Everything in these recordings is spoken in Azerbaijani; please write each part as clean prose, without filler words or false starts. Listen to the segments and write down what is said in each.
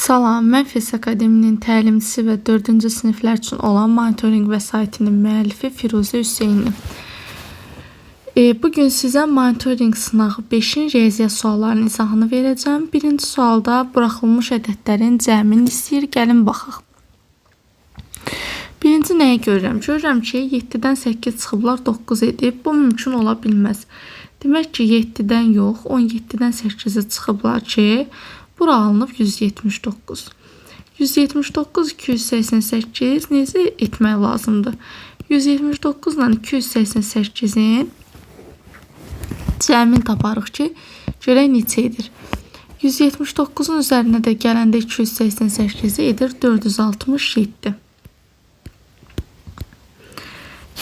Salam, mən Fes Akademinin təlimçisi və 4-cü siniflər üçün olan monitoring vəsaitinin müəllifi Firuzə Hüseyinli. Bugün sizə monitoring sınağı 5-in riyaziyyat suallarının izahını verəcəm. Birinci sualda buraxılmış ədədlərin cəmini istəyir, gəlin baxaq. Birinci nəyə görürəm? Görürəm ki, 7-dən 8 çıxıblar 9 edib. Bu mümkün ola bilməz. Demək ki, 7-dən yox, 17-dən 8-i çıxıblar ki, bura alınıb 179. 179, 288 necə etmək lazımdır? 179 ilə 288-in cəmini taparıq ki, görək neçə edir. 179-un üzərinə də gələndə 288-i edir 467.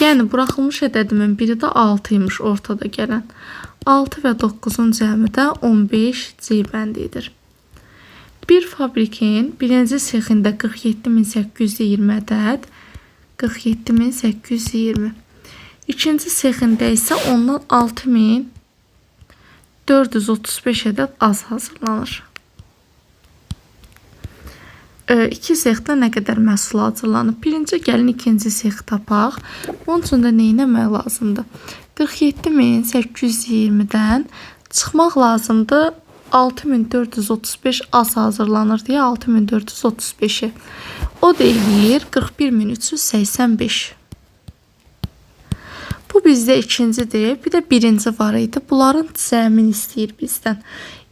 Yəni, buraxılmış ədədimin biri də 6 imiş ortada gələn. 6 və 9-un cəmi də 15 C bəndi edir. Bir fabrikin birinci sexində 47820 ədəd, 47820. İkinci sexində isə ondan 6435 ədəd az hazırlanır. İki sexdə nə qədər məhsul hazırlanıb? Birinci gəlin ikinci sexi tapaq. Onun üçün də nə etmək lazımdır? 47820-dən çıxmaq lazımdır. 6435 az hazırlanır deyə 6435'i. O da eləyir 41385. Bu bizdə ikincidir. Bir də birinci var idi. Bunların cəmini istəyir bizdən.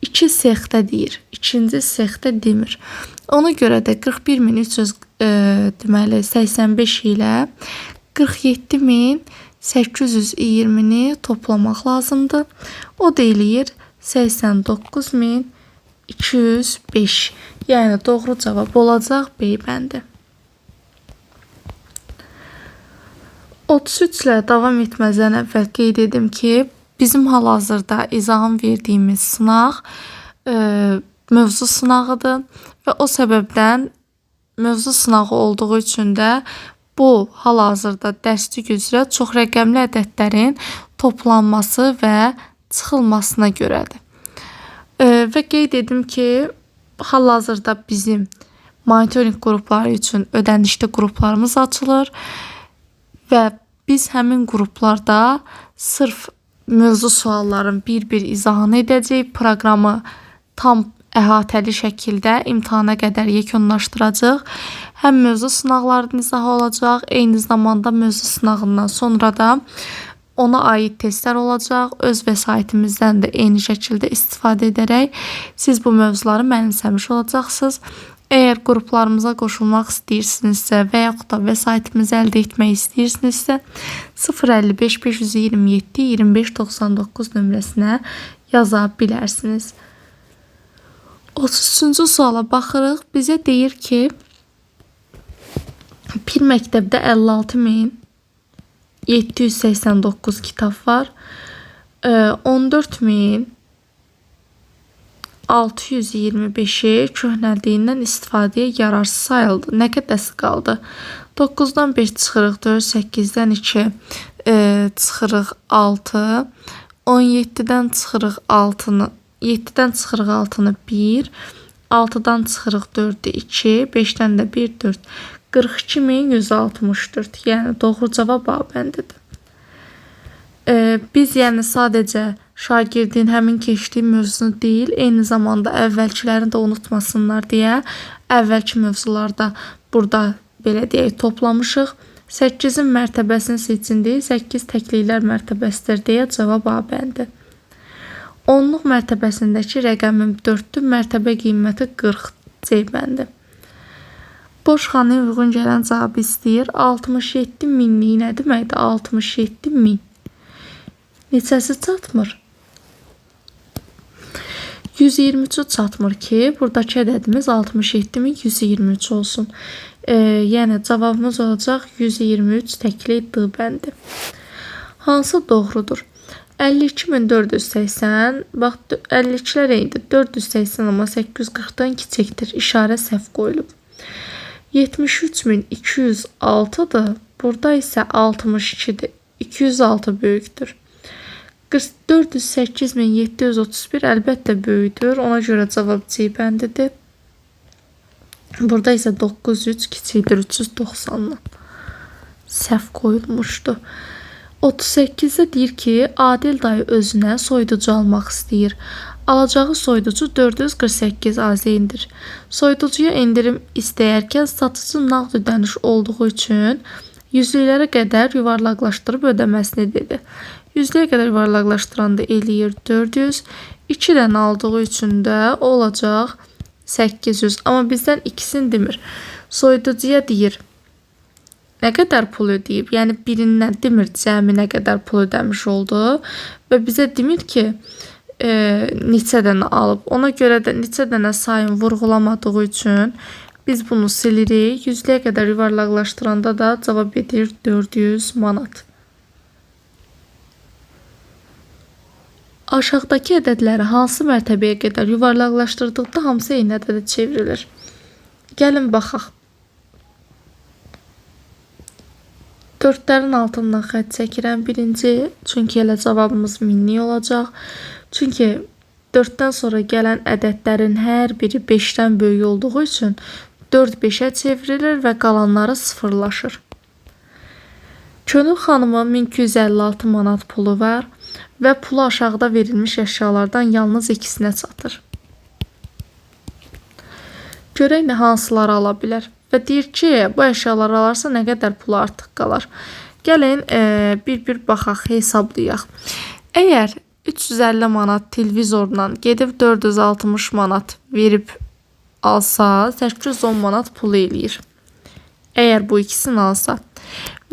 İki sexdə deyir. İkinci sexdə demir. Ona görə də 41385 ilə 47820-ni toplamaq lazımdır. O da eləyir 89205. Yəni doğru cavab olacaq B bəndi. 33 ilə davam etməzdən əvvəl qeyd edim ki, bizim hal-hazırda izahını verdiyimiz sınaq mövzu sınağıdır və o səbəbdən mövzu sınağı olduğu üçün də bu hal-hazırda dərslik üzrə çox rəqəmli ədədlərin toplanması və çıxılmasına görədir. Və qeyd edim ki, hal-hazırda bizim monitoring qrupları üçün ödənişli qruplarımız açılır və biz həmin qruplarda sırf mövzu sualların bir-bir izahını edəcəyik, proqramı tam əhatəli şəkildə imtahana qədər yekunlaşdıracaq. Həm mövzu sınaqlarının izahı olacaq, eyni zamanda mövzu sınağından sonra da ona aid testlər olacaq. Öz vəsaitimizdən də eyni şəkildə istifadə edərək siz bu mövzuları mənimsəmiş olacaqsınız. Əgər qruplarımıza qoşulmaq istəyirsinizsə və yaxud da vəsaitimizi əldə etmək istəyirsinizsə 055 527 2599 nömrəsinə yaza bilərsiniz. 33-cü suala baxırıq. Bizə deyir ki, bir məktəbdə 56789 kitab var. 14625-i köhnəldiyindən istifadəyə yararsız sayıldı. Nə qədəsi qaldı? 9-dan 5 çıxırıq 4, 8-dən 2 çıxırıq 6, 17-dən çıxırıq 6-nı 7-dən çıxırıq 6-nı 1, 6-dan çıxırıq 4-ü 2, 5-dən də 1, 4. 42164. Yəni doğru cavab A bəndidir. Biz yəni sadəcə şagirdin həmin keçdiyi mövzunu deyil, eyni zamanda əvvəlkilərini də unutmasınlar deyə əvvəlki mövzularda burada belə deyək toplamışıq. 8-in mərtəbəsini seçin deyə 8 təkliklər mərtəbəsidir deyə cavab A bəndi. 10-luq mərtəbəsindəki rəqəmin 4-dür, mərtəbə qiyməti 40 C bəndi. Boş xanaya uyğun gələn cavabı istəyir. 67 minlik nə deməkdir? 67 min. Neçəsi çatmır? 123 çatmır ki, buradakı ədədimiz 67123 olsun. Yəni cavabımız olacaq 123 təklik D bəndi. Hansı doğrudur? 52480, bax 52-lər eynidir. 480 amma 840-dan kiçikdir. İşarə səhv qoyulub. 73206-dır. Burada isə 62-dir. 206 böyükdür. 48731 əlbəttə böyükdür. Ona görə cavab C bəndidir. Burada isə 900 kiçikdir 390-dan. Səhv qoyulmuşdu. 38-də deyir ki, Adil dayı özünə soyuducu almaq istəyir. Alacağı soyuducu 448 AZ-dir. Soyuducuya endirim istəyərkən satıcı nağd ödəniş olduğu üçün yüzlüklərə qədər yuvarlaqlaşdırıb ödəməsini dedi. Yüzlüyə qədər yuvarlaqlaşdıranda eləyir 400. 2-dən aldığı üçün də olacaq 800. Amma bizdən ikisini demir. Soyuducuya deyir nə qədər pul ödəyib, yəni birindən demir cəmi nə qədər pul ödəmiş oldu və bizə demir ki, neçə dənə alıb. Ona görə də neçə dənə sayın vurğulamadığı üçün biz bunu silirik. Yüzlüyə qədər yuvarlaqlaşdıranda da cavab edir 400 manat. Aşağıdakı ədədləri hansı mərtəbəyə qədər yuvarlaqlaşdırdıqda hamısı eyni ədədə çevrilir? Gəlin baxaq. 4-lərin altından xətt çəkirəm birinci. Çünki elə cavabımız minlik olacaq. Çünki 4-dən sonra gələn ədədlərin hər biri 5-dən böyük olduğu üçün 4 5-ə çevrilir və qalanları sıfırlaşır. Könül xanımın 1256 manat pulu var və pulu aşağıda verilmiş əşyalardan yalnız ikisinə çatır. Görək nə hansıları ala bilər. Və deyir ki, bu əşyaları alarsa nə qədər pulu artıq qalar. Gəlin bir baxaq, hesablayaq. Əgər 350 manat televizordan gedib 460 manat verib alsa, 810 manat pulu eləyir. Əgər bu ikisini alsa.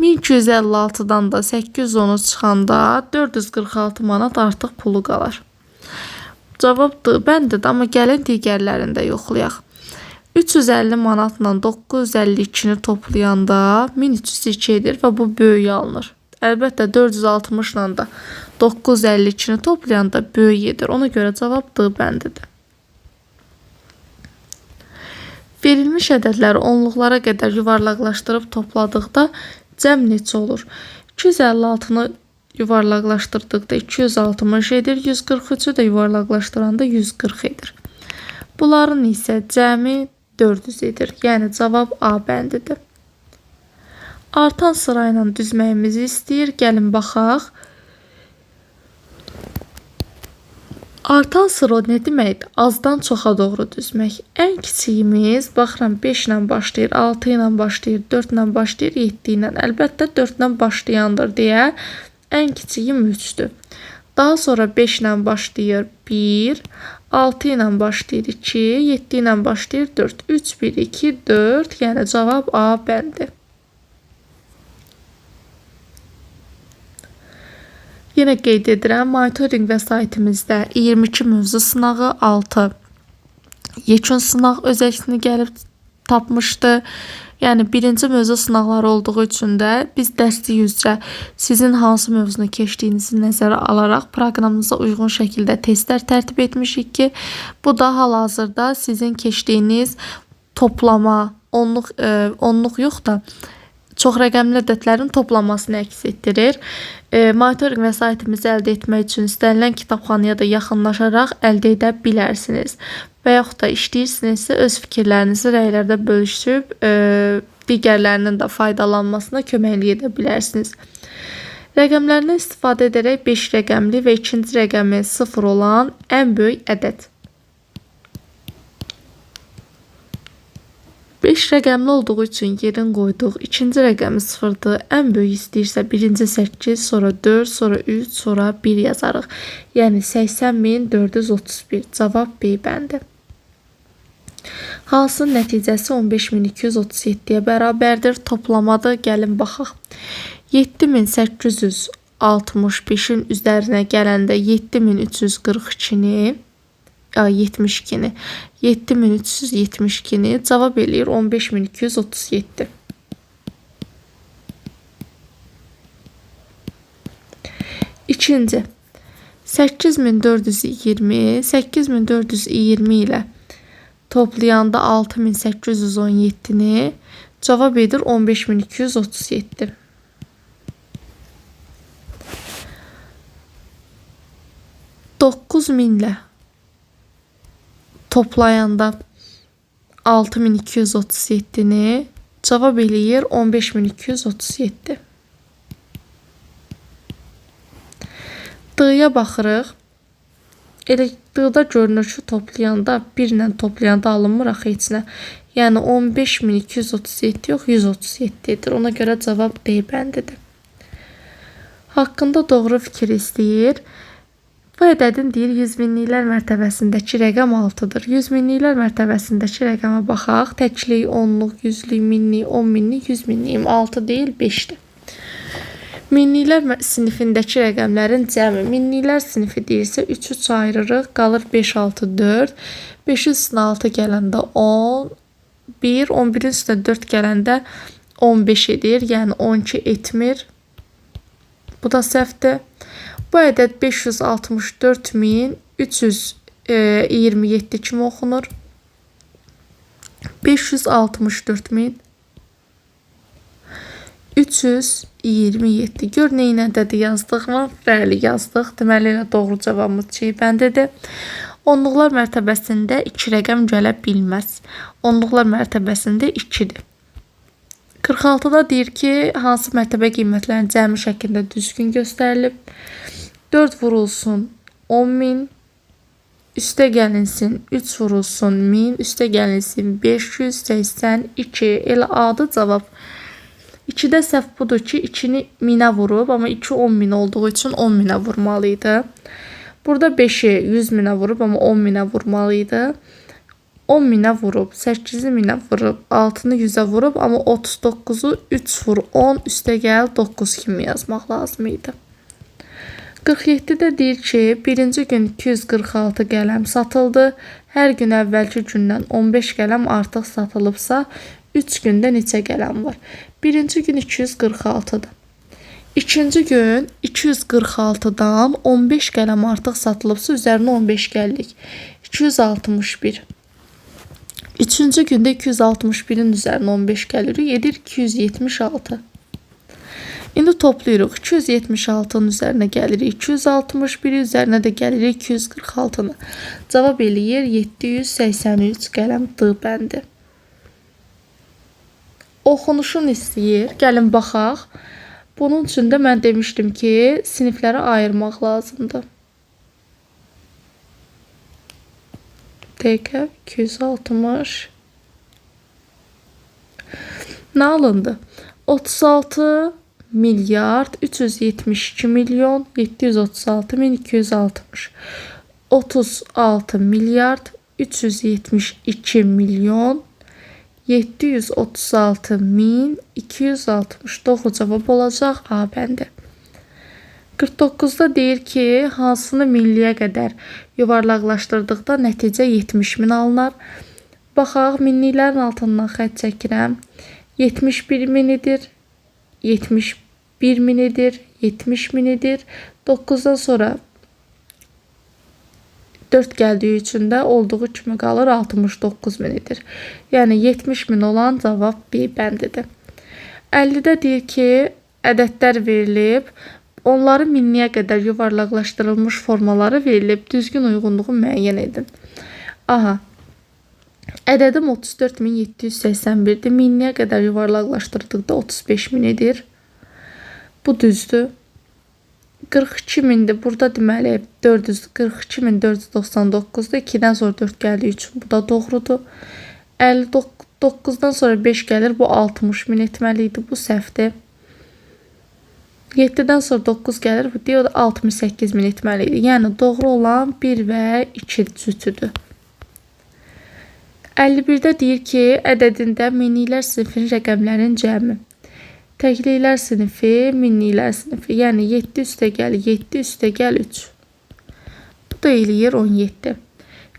1256-dan da 810-u çıxanda 446 manat artıq pulu qalar. Cavabdır, bəndir, amma gəlin digərlərini də yoxlayaq. 350 manatla 952-ni toplayanda 1302 edir və bu böyük alınır. Əlbəttə 460-la da 952-ni toplayanda böyük edir. Ona görə cavabdır, bəndidir. Verilmiş ədədləri onluqlara qədər yuvarlaqlaşdırıb topladıqda cəm neçə olur? 256-nı yuvarlaqlaşdırdıqda 260 edir, 143-ü də yuvarlaqlaşdıranda 140 edir. Bunların isə cəmi 400 edir. Yəni cavab A bəndidir. Artan sırayla düzməyimizi istəyir. Gəlin baxaq. Artan sıra nə deməkdir? Azdan çoxa doğru düzmək. Ən kiçiyimiz, baxıram 5 ilə başlayır, 6 ilə başlayır, 4 ilə başlayır, 7 ilə. Əlbəttə 4 ilə başlayandır deyə ən kiçiyim 3-dür. Daha sonra 5 ilə başlayır 1, 6 ilə başlayır 2, 7 ilə başlayır 4. 3, 1, 2, 4. Yəni cavab A bəndi. Yenə qeyd edirəm, monitoring vəsaitimizdə 22 mövzu sınağı, 6 yekun sınaq öz əksini gəlib tapmışdı. Yəni birinci mövzu sınaqları olduğu üçün də biz dərslik üzrə sizin hansı mövzunu keçdiyinizi nəzərə alaraq proqramımıza uyğun şəkildə testlər tərtib etmişik ki, bu da hal-hazırda sizin keçdiyiniz toplama, onluq yox da çox rəqəmli ədədlərin toplanmasını əks etdirir. Monitoring vəsaitimizi əldə etmək üçün istənilən kitabxanaya da yaxınlaşaraq əldə edə bilərsiniz. Və yaxud da işləyirsinizsə öz fikirlərinizi rəylərdə bölüşüb digərlərinin də faydalanmasına köməklik edə bilərsiniz. Rəqəmlərindən istifadə edərək 5 rəqəmli və ikinci rəqəmi 0 olan ən böyük ədəd. 5 rəqəmli olduğu üçün yerin qoyduq. İkinci rəqəmi 0-dır. Ən böyük istəyirsə birinci 8, sonra 4, sonra 3, sonra 1 yazarıq. Yəni 80.431. Cavab B bəndi. Hansının nəticəsi 15.237-yə bərabərdir? Toplamadır. Gəlin baxaq. 7.865-in üzərinə gələndə 7.342-ni 7372-ni cavab eləyir 15.237. İkinci 8420 ilə toplayanda 6817-ni cavab edir 15.237. 9000 ilə toplayanda 6237-ni cavab eləyir 15237. D-ya baxırıq. Elə D-da görünür ki, toplayanda 1 ilə toplayanda alınmır axı heç nə. Yəni 15237 yox, 137-dir. Ona görə cavab D bəndidir. Haqqında doğru fikir istəyir. Bu ədədin deyir 100 minliklər mərtəbəsindəki rəqəm 6-dır. 100 minliklər mərtəbəsindəki rəqəmə baxaq. Təklik, onluq, yüzlük, minlik, 10 minlik, 100 minlik 6 deyil 5-dir. Minliklər sinifindəki rəqəmlərin cəmi. Minliklər sinifi deyirsə 3-3 ayırırıq. Qalır 5, 6, 4. 5-in üstünə 6 gələndə 10. 1, 11-in üstünə 4 gələndə 15 edir. Yəni 12 etmir. Bu da səhvdir. Bu ədəd 564.327 kimi oxunur. 564.327. Gör neyin ədədi yazdıq mı? Bəli, yazdıq. Deməli, doğru cavabımız C bəndidir. Onluqlar mərtəbəsində 2 rəqəm gələ bilməz. Onluqlar mərtəbəsində 2-dir. 46-da deyir ki, hansı mərtəbə qiymətlərin cəmi şəklində düzgün göstərilib? 4 vurulsun 10.000, üstə gəlinsin 3 vurulsun 1000, üstə gəlinsin 582. Elə adı cavab. 2-də səhv budur ki, 2-ni 1000-ə vurub, amma 2 10.000 olduğu üçün 10.000-ə vurmalıydı. Burada 5-i 100.000-ə vurub, amma 10.000-ə vurmalıydı. 10.000-ə vurub, 8-i 1000-ə vurub, 6-nı 100-ə vurub, amma 39-u 3 vur 10 üstə gəl 9 kimi yazmaq lazım idi. 47-də deyir ki, birinci gün 246 qələm satıldı. Hər gün əvvəlki gündən 15 qələm artıq satılıbsa, 3 gündə neçə qələm var? Birinci gün 246-dır. İkinci gün 246-dan 15 qələm artıq satılıbsa, üzərinə 15 gəldik. 261. Üçüncü gündə 261-in üzərinə 15 gəlir. Edir 276. İndi toplayırıq. 276-nın üzərinə gəlirik 261, üzərinə də gəlirik 246-nı. Cavab eləyir 783 qələm D bəndi. Oxunuşun istəyir. Gəlin baxaq. Bunun üçün də mən demişdim ki, siniflərə ayırmaq lazımdır. Dəqiqə 260. Nə alındı? 36 milyard 372 milyon 736 min 260. 36 milyard 372 milyon 736 min 260. Doğru cavab olacaq A bəndi. 49-da deyir ki, hansını milliyə qədər yuvarlaqlaşdırdıqda nəticə 70 min alınar. Baxaq, minliklərin altından xətt çəkirəm. 71 minidir, 71 minidir, 70 minidir. 9-dan sonra 4 gəldiyi üçün də olduğu kimi qalır 69 minidir. Yəni 70 min olan cavab B bəndidir. 50-də deyir ki, ədədlər verilib. Onların minliyə qədər yuvarlaqlaşdırılmış formaları verilib. Düzgün uyğunluğu müəyyən edin. Aha. Ədədim 34.781-dir. Minliyə qədər yuvarlaqlaşdırdıqda 35 minidir. Bu düzdür. 42.000-dir. Burada deməli 42.499-dur. 2-dən sonra 4 gəldiyi üçün bu da doğrudur. 59-dan sonra 5 gəlir. Bu 60.000 etməliydi. Bu səhvdir. 7-dən sonra 9 gəlir. Bu deyir 68.000 etməliydi. Yəni doğru olan 1 və 2 cütüdür. 51-də deyir ki, ədədində minliklər sinifinin rəqəmlərin cəmi. Təkliklər sinifi, minliklər sinifi. Yəni 7 üstə gəl 7 üstə gəl 3. Bu da eləyir 17.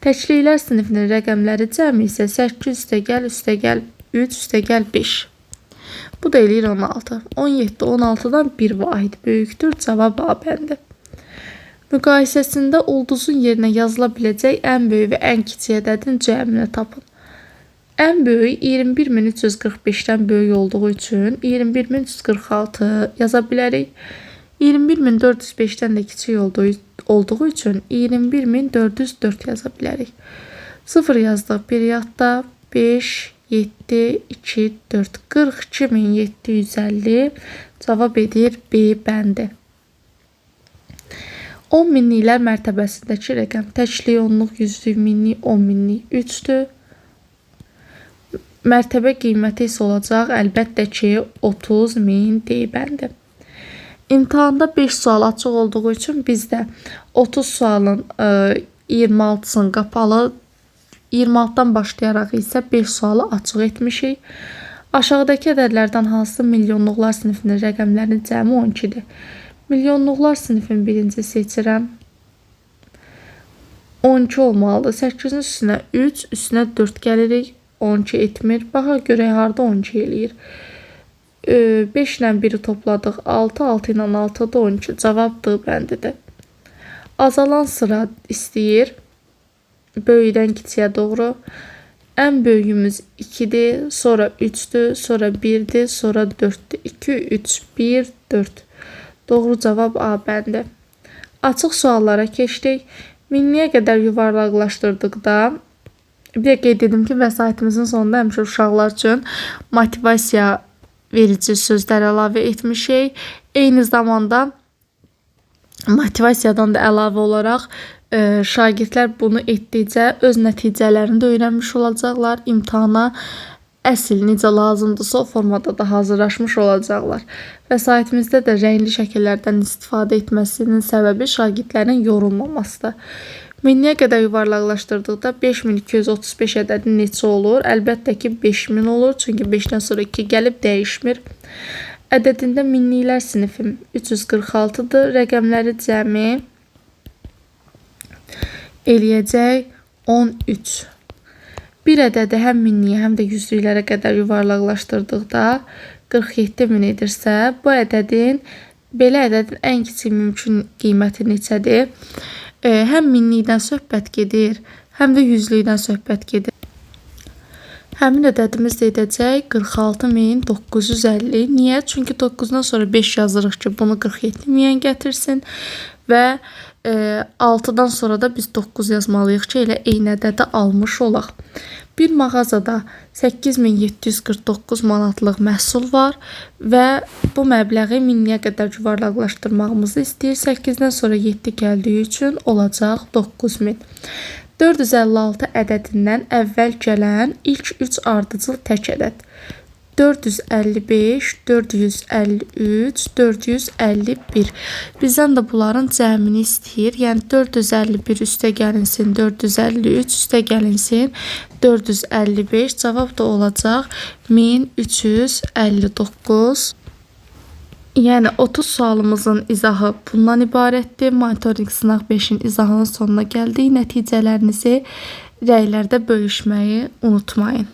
Təkliklər sinifinin rəqəmləri cəmi isə 8 üstə gəl 3 üstə gəl 5. Bu da eləyir 16. 17 16-dan 1 vahid böyükdür. Cavab A bəndi. Müqayisəsində ulduzun yerinə yazıla biləcək ən böyük və ən kiçik ədədin cəmini tapın. Ən böyük 21.345-dən böyük olduğu üçün 21.346 yaza bilərik. 21.405-dən də kiçik olduğu üçün 21.404 yaza bilərik. 0 yazdıq bir yadda, 5, 7, 2, 4. 42.750 cavab edir B bəndi. 10 minliklər mərtəbəsindəki rəqəm təklik, onluq, yüzlük, minlik, 10 minlik 3-dür. Mərtəbə qiyməti isə olacaq əlbəttə ki 30.000 D bəndi. İmtahanda 5 sual açıq olduğu üçün biz də 30 sualın 26'sını qapalı, 26'dan başlayaraq isə 5 sualı açıq etmişik. Aşağıdakı ədədlərdən hansı milyonluqlar sinifinin rəqəmlərinin cəmi 12-dir? Milyonluqlar sinifini birinci seçirəm. 12 olmalıdır. 8'in üstünə 3, üstünə 4 gəlirik. 12 etmir. Baxa görək harda 12 eləyir. 5 ilə 1'i topladıq. 6, 6 ilə 6 da 12. Cavab D bəndidir. Azalan sıra istəyir. Böyükdən kiçiyə doğru. Ən böyüyümüz 2'dir. Sonra 3'dür. Sonra 1'dir. Sonra 4'dür. 2, 3, 1, 4. Doğru cavab A bəndi. Açıq suallara keçdik. Minliyə qədər yuvarlaqlaşdırdıqda bir də qeyd edim ki, vəsaitimizin sonunda həmişə uşaqlar üçün motivasiya verici sözlər əlavə etmişik. Eyni zamanda motivasiyadan da əlavə olaraq şagirdlər bunu etdikcə öz nəticələrini də öyrənmiş olacaqlar. İmtahana əsl necə lazımdırsa o formada da hazırlaşmış olacaqlar. Vəsaitimizdə də rəngli şəkillərdən istifadə etməsinin səbəbi şagirdlərin yorulmamasıdır. Minliyə qədər yuvarlaqlaşdırdıqda 5235 ədədi neçə olur? Əlbəttə ki 5000 olur. Çünki 5'dən sonra 2 gəlib dəyişmir. Ədədində minliklər sinifim 346'dır. Rəqəmləri cəmi eləyəcək 13. Bir ədədi həm minliyə, həm də yüzlüklərə qədər yuvarlaqlaşdırdıqda 47.000 edirsə, bu ədədin, belə ədədin ən kiçik mümkün qiyməti neçədir? Həm minlikdən söhbət gedir, həm də yüzlükdən söhbət gedir. Həmin ədədimiz də edəcək 46.950. Niyə? Çünki 9'dan sonra 5 yazırıq ki, bunu 47.000 gətirsin və 6'dan sonra da biz 9 yazmalıyıq ki, elə eyni ədədi almış olaq. Bir mağazada 8749 manatlıq məhsul var və bu məbləği minliyə qədər yuvarlaqlaşdırmağımızı istəyir. 8'dən sonra 7 gəldiyi üçün olacaq 9000. 456 ədədindən əvvəl gələn ilk 3 ardıcıl tək ədəd. 455, 453, 451. Bizdən də bunların cəmini istəyir. Yəni 451 üstə gəlinsin, 453 üstə gəlinsin, 455. Cavab da olacaq 1359. Yəni 30 sualımızın izahı bundan ibarətdir. Monitoring sınaq 5'in izahının sonuna gəldik. Nəticələrinizi rəylərdə bölüşməyi unutmayın.